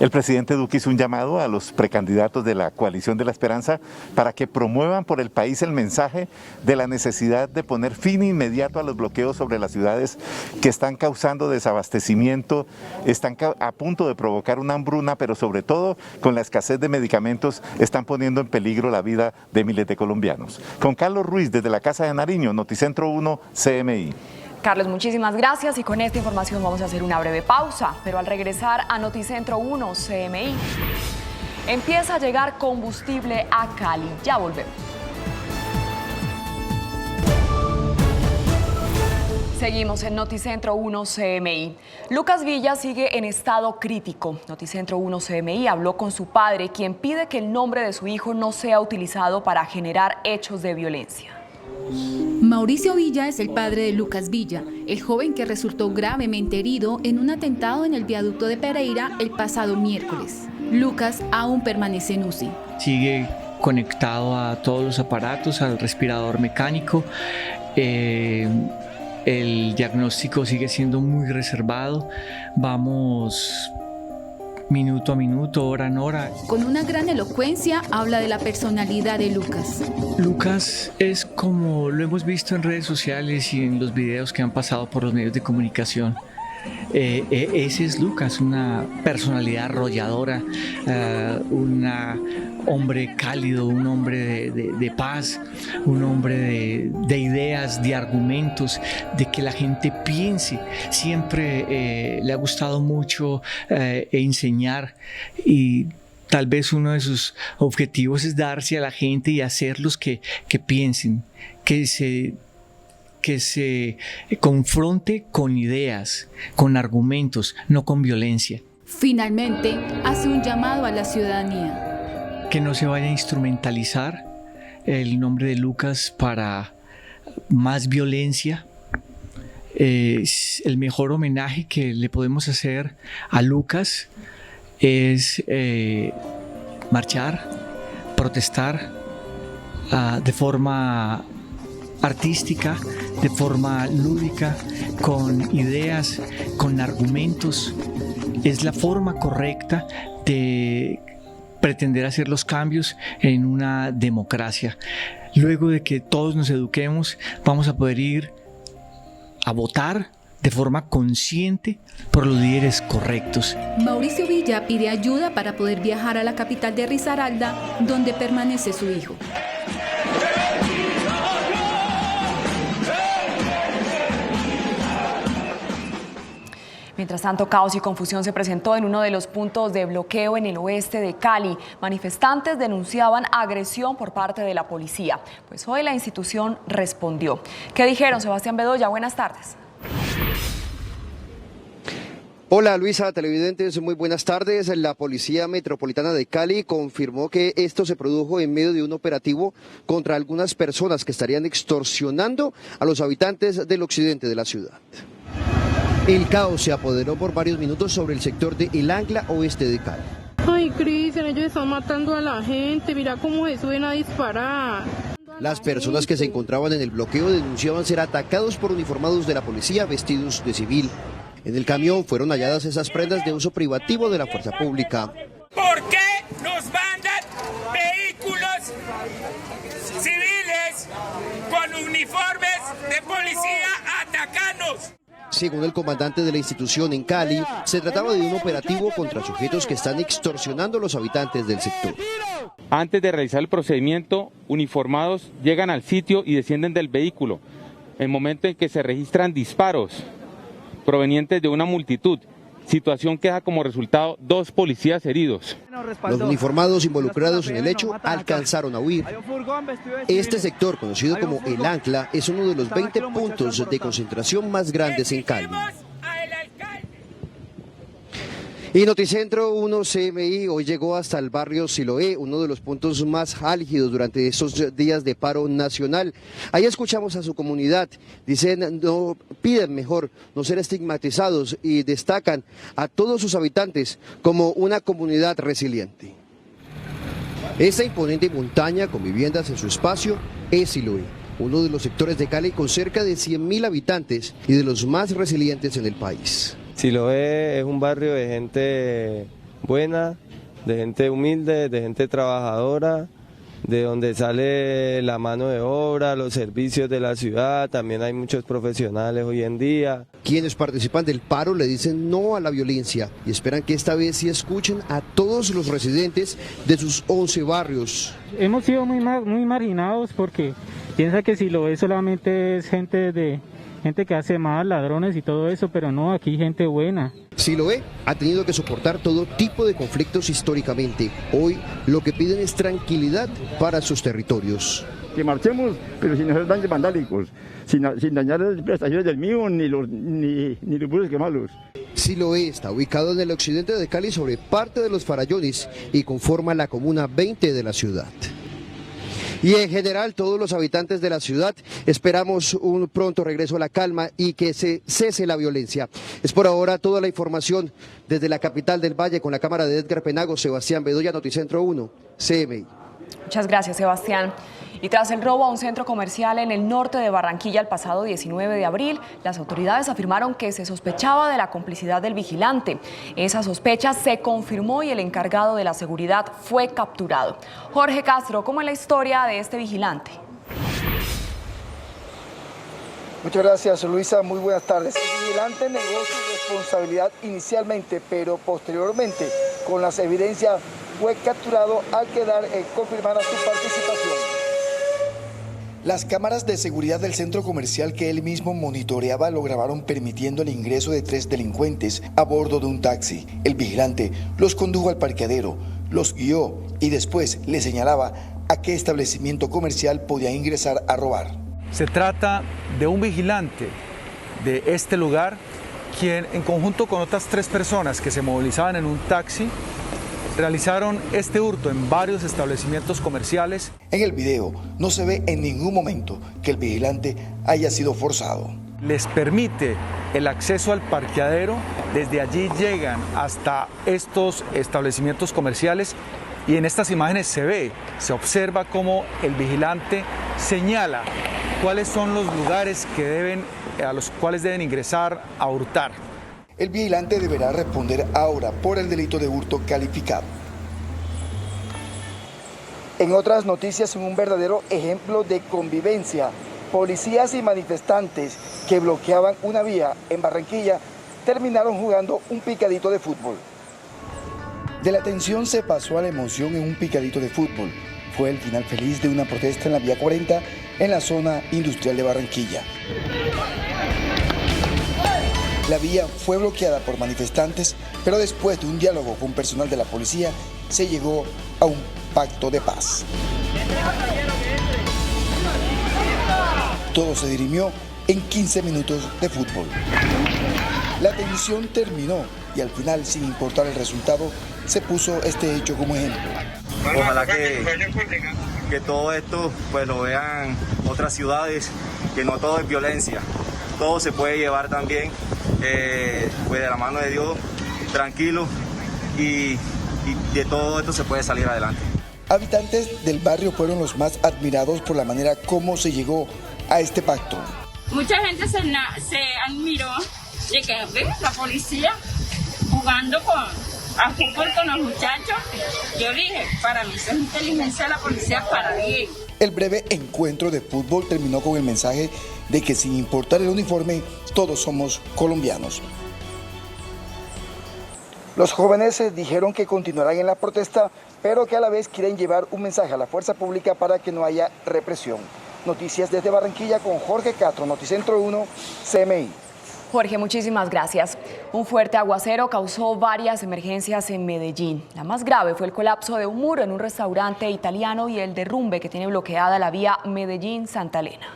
El presidente Duque hizo un llamado a los precandidatos de la Coalición de la Esperanza para que promuevan por el país el mensaje de la necesidad de poner fin inmediato a los bloqueos sobre las ciudades que están causando desabastecimiento, están a punto de provocar una hambruna, pero sobre todo con la escasez de medicamentos están poniendo en peligro la vida de miles de colombianos. Con Carlos Ruiz desde la Casa de Nariño, Noticentro 1, CMI. Carlos, muchísimas gracias y con esta información vamos a hacer una breve pausa, pero al regresar a Noticentro 1 CMI, empieza a llegar combustible a Cali. Ya volvemos. Seguimos en Noticentro 1 CMI. Lucas Villa sigue en estado crítico. Noticentro 1 CMI habló con su padre, quien pide que el nombre de su hijo no sea utilizado para generar hechos de violencia. Mauricio Villa es el padre de Lucas Villa, el joven que resultó gravemente herido en un atentado en el viaducto de Pereira el pasado miércoles. Lucas aún permanece en UCI. Sigue conectado a todos los aparatos, al respirador mecánico. El diagnóstico sigue siendo muy reservado. Vamos minuto a minuto, hora en hora. Con una gran elocuencia habla de la personalidad de Lucas. Lucas es como lo hemos visto en redes sociales y en los videos que han pasado por los medios de comunicación. Ese es Lucas, una personalidad arrolladora, un hombre cálido, un hombre de paz, un hombre de ideas, de argumentos, de que la gente piense. Siempre le ha gustado mucho enseñar, y tal vez uno de sus objetivos es darse a la gente y hacerlos que piensen, que se confronte con ideas, con argumentos, no con violencia. Finalmente, hace un llamado a la ciudadanía. Que no se vaya a instrumentalizar el nombre de Lucas para más violencia. El mejor homenaje que le podemos hacer a Lucas es marchar, protestar de forma artística, de forma lúdica, con ideas, con argumentos. Es la forma correcta de pretender hacer los cambios en una democracia. Luego de que todos nos eduquemos, vamos a poder ir a votar de forma consciente por los líderes correctos. Mauricio Villa pide ayuda para poder viajar a la capital de Risaralda, donde permanece su hijo. Mientras tanto, caos y confusión se presentó en uno de los puntos de bloqueo en el oeste de Cali. Manifestantes denunciaban agresión por parte de la policía. Pues hoy la institución respondió. ¿Qué dijeron, Sebastián Bedoya? Buenas tardes. Hola Luisa, televidentes, muy buenas tardes. La Policía Metropolitana de Cali confirmó que esto se produjo en medio de un operativo contra algunas personas que estarían extorsionando a los habitantes del occidente de la ciudad. El caos se apoderó por varios minutos sobre el sector de El Ancla, oeste de Cali. Ay, Cristian, ellos están matando a la gente, mira cómo se suben a disparar. Las personas que se encontraban en el bloqueo denunciaban ser atacados por uniformados de la policía vestidos de civil. En el camión fueron halladas esas prendas de uso privativo de la fuerza pública. ¿Por qué nos mandan vehículos civiles con uniformes de policía a atacarnos? Según el comandante de la institución en Cali, se trataba de un operativo contra sujetos que están extorsionando a los habitantes del sector. Antes de realizar el procedimiento, uniformados llegan al sitio y descienden del vehículo. En el momento en que se registran disparos provenientes de una multitud, situación que deja como resultado 2 policías heridos. Los uniformados involucrados en el hecho alcanzaron a huir. Este sector, conocido como El Ancla, es uno de los 20 puntos de concentración más grandes en Cali. Y Noticentro 1 CMI hoy llegó hasta el barrio Siloé, uno de los puntos más álgidos durante estos días de paro nacional. Ahí escuchamos a su comunidad, dicen, piden mejor no ser estigmatizados y destacan a todos sus habitantes como una comunidad resiliente. Esta imponente montaña con viviendas en su espacio es Siloé, uno de los sectores de Cali con cerca de 100.000 habitantes y de los más resilientes en el país. Siloé es un barrio de gente un buena, de gente humilde, de gente trabajadora, de donde sale la mano de obra, los servicios de la ciudad. También hay muchos profesionales hoy en día. Quienes participan del paro le dicen no a la violencia y esperan que esta vez sí escuchen a todos los residentes de sus 11 barrios. Hemos sido muy marginados porque piensa que Siloé solamente es gente que hace mal, ladrones y todo eso, pero no, aquí gente buena. Siloé ha tenido que soportar todo tipo de conflictos históricamente. Hoy lo que piden es tranquilidad para sus territorios. Que marchemos, pero sin hacer daños vandálicos, sin dañar las prestaciones del mío ni los buses quemados. Siloé está ubicado en el occidente de Cali sobre parte de los Farallones y conforma la comuna 20 de la ciudad. Y en general todos los habitantes de la ciudad esperamos un pronto regreso a la calma y que se cese la violencia. Es por ahora toda la información desde la capital del Valle con la cámara de Edgar Penago, Sebastián Bedoya, Noticentro 1, CMI. Muchas gracias, Sebastián. Y tras el robo a un centro comercial en el norte de Barranquilla el pasado 19 de abril, las autoridades afirmaron que se sospechaba de la complicidad del vigilante. Esa sospecha se confirmó y el encargado de la seguridad fue capturado. Jorge Castro, ¿cómo es la historia de este vigilante? Muchas gracias, Luisa. Muy buenas tardes. El vigilante negó su responsabilidad inicialmente, pero posteriormente, con las evidencias, fue capturado al quedar confirmada su participación. Las cámaras de seguridad del centro comercial que él mismo monitoreaba lo grabaron permitiendo el ingreso de 3 delincuentes a bordo de un taxi. El vigilante los condujo al parqueadero, los guió y después le señalaba a qué establecimiento comercial podía ingresar a robar. Se trata de un vigilante de este lugar, quien en conjunto con otras 3 personas que se movilizaban en un taxi, realizaron este hurto en varios establecimientos comerciales. En el video no se ve en ningún momento que el vigilante haya sido forzado. Les permite el acceso al parqueadero, desde allí llegan hasta estos establecimientos comerciales y en estas imágenes se observa cómo el vigilante señala cuáles son los lugares a los cuales deben ingresar a hurtar. El vigilante deberá responder ahora por el delito de hurto calificado. En otras noticias, un verdadero ejemplo de convivencia, policías y manifestantes que bloqueaban una vía en Barranquilla terminaron jugando un picadito de fútbol. De la tensión se pasó a la emoción en un picadito de fútbol. Fue el final feliz de una protesta en la vía 40 en la zona industrial de Barranquilla. La vía fue bloqueada por manifestantes, pero después de un diálogo con personal de la policía, se llegó a un pacto de paz. Todo se dirimió en 15 minutos de fútbol. La tensión terminó y al final, sin importar el resultado, se puso este hecho como ejemplo. Ojalá que todo esto pues lo vean otras ciudades, que no todo es violencia, todo se puede llevar también pues de la mano de Dios, tranquilo, y de todo esto se puede salir adelante. Habitantes del barrio fueron los más admirados por la manera como se llegó a este pacto. Mucha gente se admiró de que la policía jugando a fútbol con los muchachos. Yo dije, para mí eso es inteligencia de la policía para bien. El breve encuentro de fútbol terminó con el mensaje de que sin importar el uniforme, todos somos colombianos. Los jóvenes dijeron que continuarán en la protesta, pero que a la vez quieren llevar un mensaje a la fuerza pública para que no haya represión. Noticias desde Barranquilla con Jorge Castro, Noticentro 1, CMI. Jorge, muchísimas gracias. Un fuerte aguacero causó varias emergencias en Medellín. La más grave fue el colapso de un muro en un restaurante italiano y el derrumbe que tiene bloqueada la vía Medellín-Santa Elena.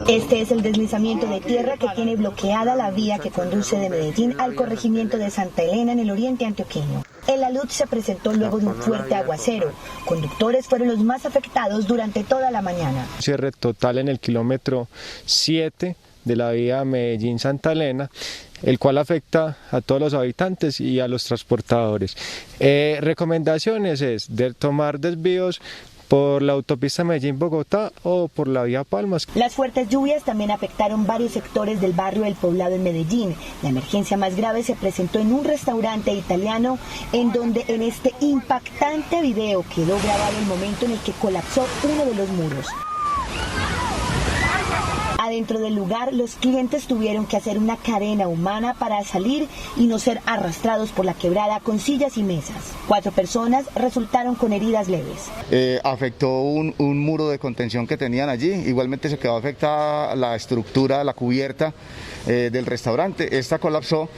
Este es el deslizamiento de tierra que tiene bloqueada la vía que conduce de Medellín al corregimiento de Santa Elena en el oriente antioqueño. El alud se presentó luego de un fuerte aguacero. Conductores fueron los más afectados durante toda la mañana. Cierre total en el kilómetro 7 de la vía Medellín-Santa Elena, el cual afecta a todos los habitantes y a los transportadores. Recomendaciones es de tomar desvíos por la autopista Medellín-Bogotá o por la vía Palmas. Las fuertes lluvias también afectaron varios sectores del barrio del Poblado en Medellín. La emergencia más grave se presentó en un restaurante italiano, en donde en este impactante video quedó grabado el momento en el que colapsó uno de los muros. Adentro del lugar, los clientes tuvieron que hacer una cadena humana para salir y no ser arrastrados por la quebrada con sillas y mesas. 4 personas resultaron con heridas leves. Afectó un muro de contención que tenían allí, igualmente se quedó afectada la estructura, la cubierta del restaurante. Esta colapsó,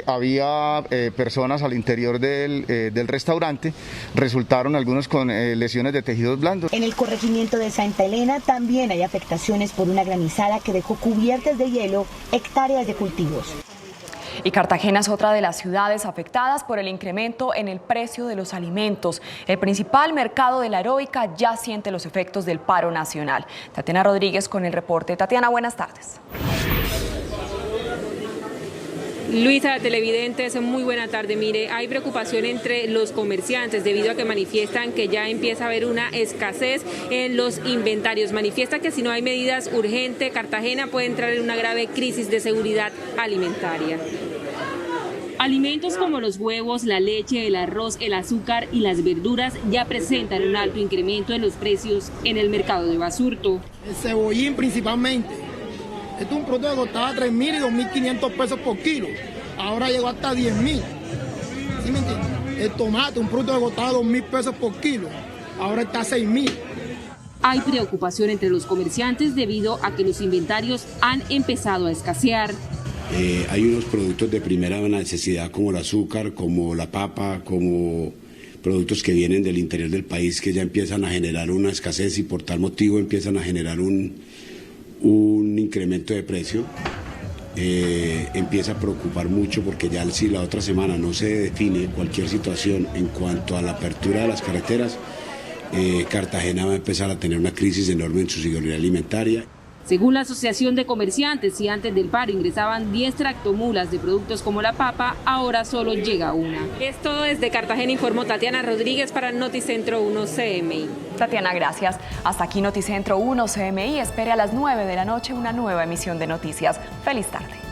había personas al interior del restaurante, resultaron algunos con lesiones de tejidos blandos. En el corregimiento de Santa Elena también hay afectaciones por una granizada que dejó cubiertas de hielo hectáreas de cultivos. Y Cartagena es otra de las ciudades afectadas por el incremento en el precio de los alimentos. El principal mercado de la Heroica ya siente los efectos del paro nacional. Tatiana Rodríguez con el reporte. Tatiana, buenas tardes. Luisa, televidentes, muy buena tarde. Mire, hay preocupación entre los comerciantes debido a que manifiestan que ya empieza a haber una escasez en los inventarios. Manifiesta que si no hay medidas urgentes, Cartagena puede entrar en una grave crisis de seguridad alimentaria. Alimentos como los huevos, la leche, el arroz, el azúcar y las verduras ya presentan un alto incremento en los precios en el mercado de Basurto. El cebollín principalmente. Este es un producto que costaba 3.000 y 2.500 pesos por kilo. Ahora llegó hasta 10.000. ¿Sí me entiendes? El tomate, un producto que costaba 2.000 pesos por kilo. Ahora está a 6.000. Hay preocupación entre los comerciantes debido a que los inventarios han empezado a escasear. Hay unos productos de primera necesidad como el azúcar, como la papa, como productos que vienen del interior del país que ya empiezan a generar una escasez y por tal motivo empiezan a generar un incremento de precio. Empieza a preocupar mucho porque ya si la otra semana no se define cualquier situación en cuanto a la apertura de las carreteras, Cartagena va a empezar a tener una crisis enorme en su seguridad alimentaria. Según la Asociación de Comerciantes, si antes del paro ingresaban 10 tractomulas de productos como la papa, ahora solo llega una. Es todo desde Cartagena, informó Tatiana Rodríguez para Noticentro 1 CMI. Tatiana, gracias. Hasta aquí Noticentro 1 CMI. Espere a las 9 de la noche una nueva emisión de noticias. Feliz tarde.